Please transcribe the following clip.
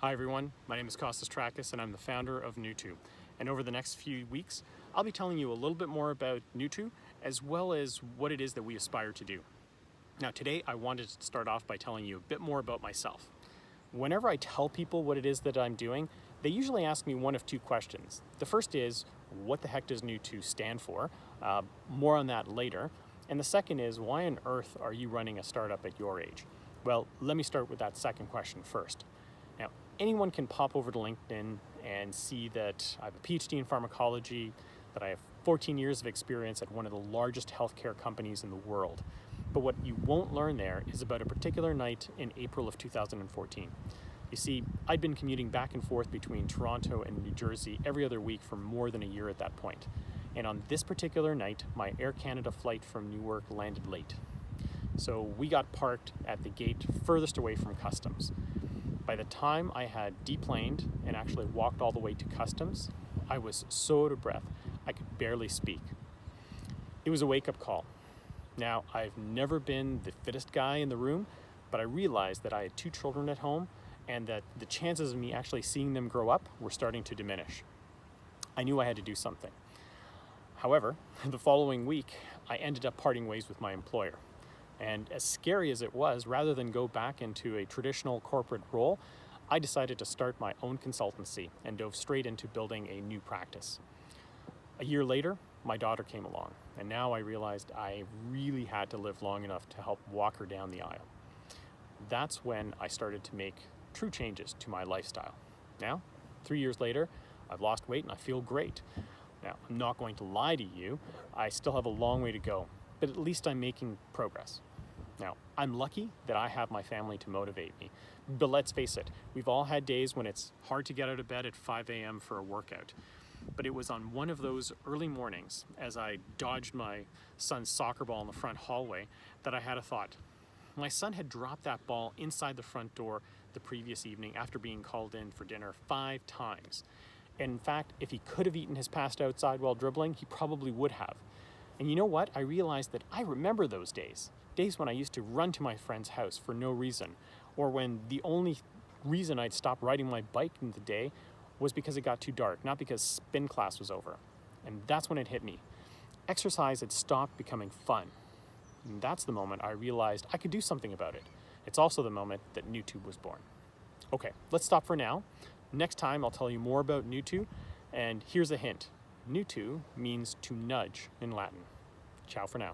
Hi everyone, my name is Kostas Trakis and I'm the founder of Nutu. And over the next few weeks, I'll be telling you a little bit more about Nutu as well as what it is that we aspire to do. Now today I wanted to start off by telling you a bit more about myself. Whenever I tell people what it is that I'm doing, they usually ask me one of two questions. The first is, what the heck does Nutu stand for? More on that later. And the second is, why on earth are you running a startup at your age? Well, let me start with that second question first. Now, anyone can pop over to LinkedIn and see that I have a PhD in pharmacology, that I have 14 years of experience at one of the largest healthcare companies in the world. But what you won't learn there is about a particular night in April of 2014. You see, I'd been commuting back and forth between Toronto and New Jersey every other week for more than a year at that point. And on this particular night, my Air Canada flight from Newark landed late. So we got parked at the gate furthest away from customs. By the time I had deplaned and actually walked all the way to customs, I was so out of breath, I could barely speak. It was a wake-up call. Now, I've never been the fittest guy in the room, but I realized that I had 2 children at home and that the chances of me actually seeing them grow up were starting to diminish. I knew I had to do something. However, the following week, I ended up parting ways with my employer. And as scary as it was, rather than go back into a traditional corporate role, I decided to start my own consultancy and dove straight into building a new practice. A year later, my daughter came along, and now I realized I really had to live long enough to help walk her down the aisle. That's when I started to make true changes to my lifestyle. Now, 3 years later, I've lost weight and I feel great. Now, I'm not going to lie to you, I still have a long way to go, but at least I'm making progress. Now, I'm lucky that I have my family to motivate me, but let's face it, we've all had days when it's hard to get out of bed at 5 a.m. for a workout. But it was on one of those early mornings, as I dodged my son's soccer ball in the front hallway, that I had a thought. My son had dropped that ball inside the front door the previous evening after being called in for dinner 5 times. And in fact, if he could have eaten his pasta outside while dribbling, he probably would have. And you know what? I realized that I remember those days. Days when I used to run to my friend's house for no reason, or when the only reason I'd stop riding my bike in the day was because it got too dark, not because spin class was over. And that's when it hit me. Exercise had stopped becoming fun. And that's the moment I realized I could do something about it. It's also the moment that Nutu was born. Okay, let's stop for now. Next time I'll tell you more about Nutu, and here's a hint. Nutu means to nudge in Latin. Ciao for now.